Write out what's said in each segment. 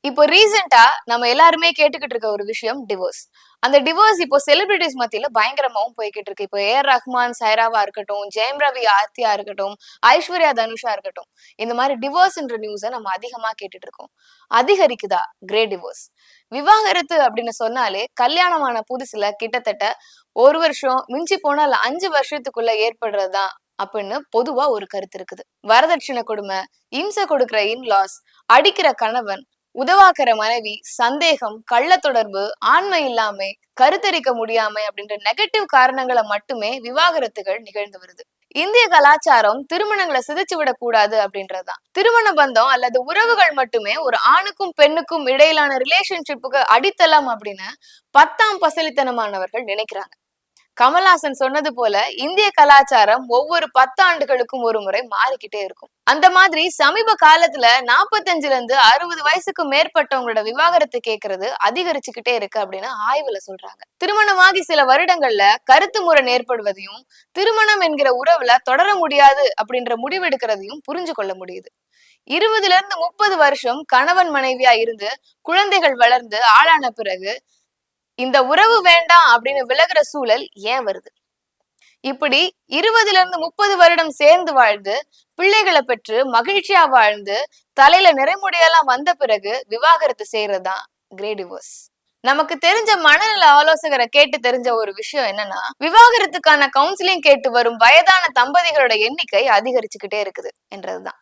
இப்போ ரீசெண்டா நம்ம எல்லாருமே கேட்டுக்கிட்டு இருக்க ஒரு விஷயம் டிவோர்ஸ். அந்த டிவோர்ஸ் இப்போ செலிபிரிட்டிஸ் மத்தியில பயங்கரமாவும் போய்க்கிட்டு இருக்கு. இப்போ ஏஆர் ரஹ்மான், சைராவா இருக்கட்டும், ஜெயம் ரவி, ஆர்த்தியா இருக்கட்டும், ஐஸ்வர்யா தனுஷா இருக்கட்டும். இந்த மாதிரி டிவோர்ஸ்ன்ற நியூஸ நம்ம அதிகமா கேட்டுட்டு இருக்கோம். அதிகரிக்குதா கிரே டிவோர்ஸ்? விவாகரத்து அப்படின்னு சொன்னாலே கல்யாணமான புதுசுல கிட்டத்தட்ட 1 வருஷம் மிஞ்சி போனால் 5 வருஷத்துக்குள்ள ஏற்படுறதுதான் அப்படின்னு பொதுவா ஒரு கருத்து இருக்குது. வரதட்சணை கொடுமை, இம்சை கொடுக்கிற இன்லாஸ், அடிக்கிற கணவன், உதவாக்கிற மனைவி, சந்தேகம், கள்ள தொடர்பு, ஆண்மை இல்லாமை, கருத்தரிக்க முடியாமை அப்படின்ற நெகட்டிவ் காரணங்களை மட்டுமே விவாகரத்துகள் நிகழ்ந்து வருது. இந்திய கலாச்சாரம் திருமணங்களை சிதைச்சு விடக்கூடாது அப்படின்றதுதான். திருமண பந்தம் அல்லது உறவுகள் மட்டுமே ஒரு ஆணுக்கும் பெண்ணுக்கும் இடையிலான ரிலேஷன்ஷிப்புக்கு அடித்தளம் அப்படின்னு 10ஆம் பசலித்தனமானவர்கள் நினைக்கிறாங்க. கமல்ஹாசன் சொன்னது போல இந்திய கலாச்சாரம் ஒவ்வொரு 10 ஆண்டுகளுக்கும் ஒரு முறை மாறிக்கிட்டே இருக்கும். அந்த மாதிரி சமீப காலத்துல 45ல இருந்து 60 வயசுக்கு மேற்பட்டவங்களோட விவாகரத்து கேட்கறது அதிகரிச்சுக்கிட்டே இருக்கு அப்படின்னு ஆய்வுல சொல்றாங்க. திருமணமாகி சில வருடங்கள்ல கருத்து முரண் ஏற்படுவதையும், திருமணம் என்கிற உறவுல தொடர முடியாது அப்படின்ற முடிவெடுக்கிறதையும் புரிஞ்சு கொள்ள முடியுது. 20ல இருந்து 30 வருஷம் கணவன் மனைவியா இருந்து குழந்தைகள் வளர்ந்து ஆளான பிறகு இந்த உறவு வேண்டாம் அப்படின்னு விலகுற சூழல் ஏன் வருது? இப்படி 20ல இருந்து 30 வருடம் சேர்ந்து வாழ்ந்து பிள்ளைகளை பெற்று மகிழ்ச்சியா வாழ்ந்து தலையில நிறைமுடியெல்லாம் வந்த பிறகு விவாகரத்து செய்யறதுதான் கிரே டிவோர்ஸ். நமக்கு தெரிஞ்ச மனநல ஆலோசகரை கேட்டு தெரிஞ்ச ஒரு விஷயம் என்னன்னா, விவாகரத்துக்கான கவுன்சிலிங் கேட்டு வரும் வயதான தம்பதிகளோட எண்ணிக்கை அதிகரிச்சுக்கிட்டே இருக்குது என்றதுதான்.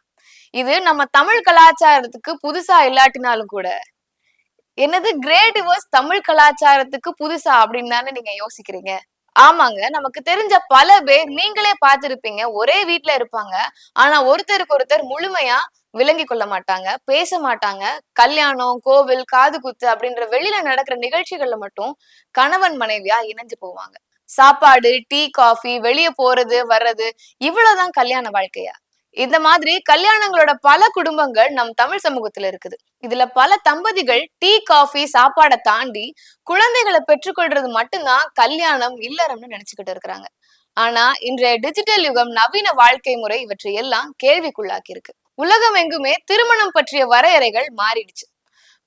இது நம்ம தமிழ் கலாச்சாரத்துக்கு புதுசா இல்லாட்டினாலும் கூட, என்னது கிரே டிவோர்ஸ் தமிழ் கலாச்சாரத்துக்கு புதுசா அப்படின்னு தானே நீங்க யோசிக்கிறீங்க? ஆமாங்க, நமக்கு தெரிஞ்ச பல பேர் நீங்களே பார்த்திருப்பீங்க. ஒரே வீட்டுல இருப்பாங்க, ஆனா ஒருத்தருக்கு ஒருத்தர் முழுமையா விளங்கி கொள்ள மாட்டாங்க, பேச மாட்டாங்க. கல்யாணம், கோவில், காது குத்து அப்படின்ற வெளியில நடக்கிற நிகழ்ச்சிகள்ல மட்டும் கணவன் மனைவியா இணைஞ்சு போவாங்க. சாப்பாடு, டீ, காஃபி, வெளியே போறது வர்றது, இவ்வளவுதான் கல்யாண வாழ்க்கையா? இந்த மாதிரி கல்யாணங்களோட பல குடும்பங்கள் நம் தமிழ் சமூகத்துல இருக்குது. இதுல பல தம்பதிகள் டீ, காஃபி, சாப்பாடை தாண்டி குழந்தைகளை பெற்றுக்கொள்றது மட்டும்தான் கல்யாணம், இல்லறம்னு நினைச்சுக்கிட்டு இருக்கிறாங்க. ஆனா இன்றைய டிஜிட்டல் யுகம், நவீன வாழ்க்கை முறை இவற்றை எல்லாம் கேள்விக்குள்ளாக்கி இருக்கு. உலகம் எங்குமே திருமணம் பற்றிய வரையறைகள் மாறிடுச்சு.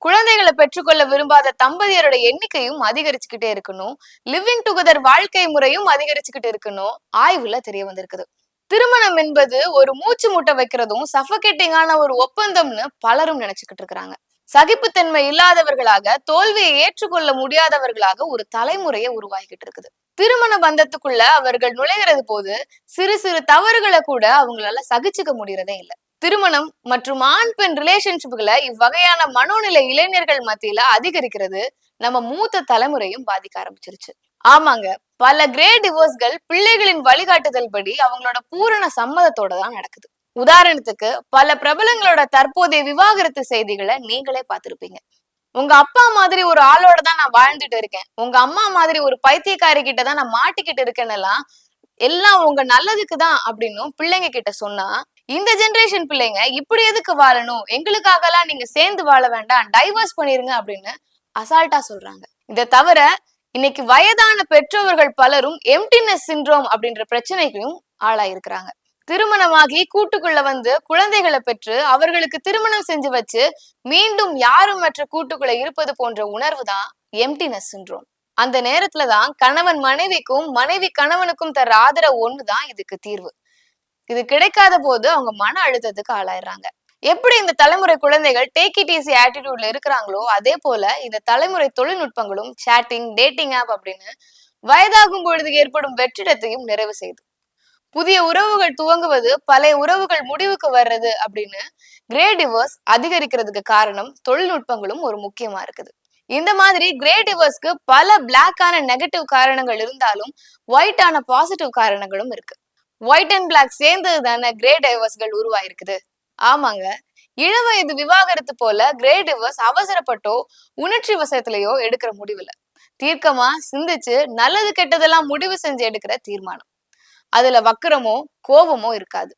குழந்தைகளை பெற்றுக்கொள்ள விரும்பாத தம்பதியரோட எண்ணிக்கையும் அதிகரிச்சுக்கிட்டே இருக்கணும். லிவிங் டுகெதர் வாழ்க்கை முறையும் அதிகரிச்சுக்கிட்டு இருக்கணும் ஆய்வுல தெரிய வந்திருக்குது. திருமணம் என்பது ஒரு மூச்சு முட்டை வைக்கிறதும் சஃபகேட்டிங்கான ஒரு ஒப்பந்தம்னு பலரும் நினைச்சுக்கிட்டு இருக்கிறாங்க. சகிப்புத்தன்மை இல்லாதவர்களாக, தோல்வியை ஏற்றுக்கொள்ள முடியாதவர்களாக ஒரு தலைமுறையை உருவாகிட்டு இருக்குது. திருமண பந்தத்துக்குள்ள அவர்கள் நுழைகிறது போது சிறு சிறு தவறுகளை கூட அவங்களால சகிச்சுக்க முடியறதே இல்லை. திருமணம் மற்றும் ஆண் பெண் ரிலேஷன்ஷிப்புகளை இவ்வகையான மனோநிலை இளைஞர்கள் மத்தியில அதிகரிக்கிறது நம்ம மூத்த தலைமுறையும் பாதிக்க ஆரம்பிச்சிருச்சு. ஆமாங்க, பல கிரே டிவோர்ஸ்கள் பிள்ளைகளின் வழிகாட்டுதல் படி அவங்களோட பூரண சம்மதத்தோட தான் நடக்குது. உதாரணத்துக்கு பல பிரபலங்களோட தற்போதைய விவாகரத்து செய்திகளை நீங்களே பார்த்திருப்பீங்க. உங்க அப்பா மாதிரி ஒரு ஆளோட தான் நான் வாழ்ந்துட்டு இருக்கேன், உங்க அம்மா மாதிரி ஒரு பைத்தியக்காரி கிட்ட தான் நான் மாட்டிக்கிட்டு இருக்கேன்னு எல்லாம் உங்க நல்லதுக்கு தான் அப்படின்னு பிள்ளைங்க கிட்ட சொன்னா, இந்த ஜெனரேஷன் பிள்ளைங்க இப்படி எதுக்கு வாழணும், எங்களுக்காக எல்லாம் நீங்க சேர்ந்து வாழ வேண்டாம், டைவர்ஸ் பண்ணிருங்க அப்படின்னு அசால்ட்டா சொல்றாங்க. இதை தவிர இன்னைக்கு வயதான பெற்றோர்கள் பலரும் எம்டினஸ் சிண்ட்ரோம் அப்படின்ற பிரச்சனைகளும் ஆளாயிருக்கிறாங்க. திருமணமாகி கூட்டுக்குள்ள வந்து குழந்தைகளை பெற்று அவர்களுக்கு திருமணம் செஞ்சு வச்சு மீண்டும் யாரும் மற்ற கூட்டுக்குள்ள இருப்பது போன்ற உணர்வு தான் எம்டினஸ் சிண்ட்ரோம். அந்த நேரத்துலதான் கணவன் மனைவிக்கும், மனைவி கணவனுக்கும் தர ஆதரவு ஒண்ணுதான் இதுக்கு தீர்வு. இது கிடைக்காத போது அவங்க மன அழுத்தத்துக்கு ஆளாயிடுறாங்க. எப்படி இந்த தலைமுறை குழந்தைகள் டேக் இட் ஈஸி ஆட்டிடியூட்ல இருக்கிறாங்களோ, அதே போல இந்த தலைமுறை தொழில்நுட்பங்களும் சேட்டிங், டேட்டிங் ஆப் அப்படின்னு வயதாகும் பொழுது ஏற்படும் வெற்றிடத்தையும் நிறைவு செய்யுது. புதிய உறவுகள் துவங்குவது, பழைய உறவுகள் முடிவுக்கு வர்றது அப்படின்னு கிரே டிவோர்ஸ் அதிகரிக்கிறதுக்கு காரணம் தொழில்நுட்பங்களும் ஒரு முக்கியமா இருக்குது. இந்த மாதிரி கிரே டிவோர்ஸ்க்கு பல பிளாக்கான நெகட்டிவ் காரணங்கள் இருந்தாலும் ஒயிட்டான பாசிட்டிவ் காரணங்களும் இருக்கு. ஒயிட் அண்ட் பிளாக் சேர்ந்தது தானே கிரே டைவர்ஸ்கள் உருவாயிருக்குது. ஆமாங்க, இளவயது விவாகரத்து போல கிரே டிவோர்ஸ் அவசரப்பட்டோ உணர்ச்சி வசத்திலேயோ எடுக்கிற முடிவுல தீர்க்கமா சிந்திச்சு நல்லது கெட்டதெல்லாம் முடிவு செஞ்சு எடுக்கிற தீர்மானம். அதுல வக்கரமோ கோபமோ இருக்காது.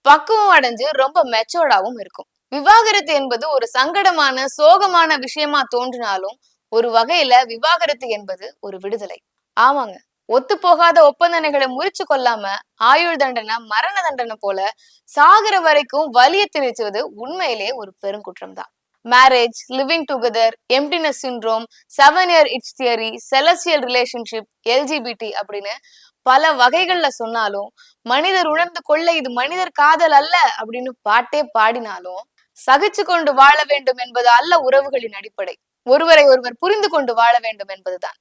பக்குவம் அடைஞ்சு ரொம்ப மெச்சோர்டாவும் இருக்கும். விவாகரத்து என்பது ஒரு சங்கடமான, சோகமான விஷயமா தோன்றினாலும் ஒரு வகையில விவாகரத்து என்பது ஒரு விடுதலை. ஆமாங்க, ஒத்து போகாத ஒப்பந்தங்களை முறிச்சு கொள்ளாம ஆயுள் தண்டனை, மரண தண்டனை போல சாகர வரைக்கும் வலிய திணிச்சுவது உண்மையிலேயே ஒரு பெருங்குற்றம் தான். Marriage, living together, emptiness syndrome, 7 year itch theory, celestial relationship, LGBT அப்படின்னு பல வகைகள்ல சொன்னாலும், மனிதர் உணர்ந்து கொள்ள இது மனிதர் காதல் அல்ல அப்படின்னு பாட்டே பாடினாலும், சகிச்சு கொண்டு வாழ வேண்டும் என்பது அல்ல உறவுகளின் அடிப்படை. ஒருவரை ஒருவர் புரிந்து கொண்டு வாழ வேண்டும் என்பதுதான்.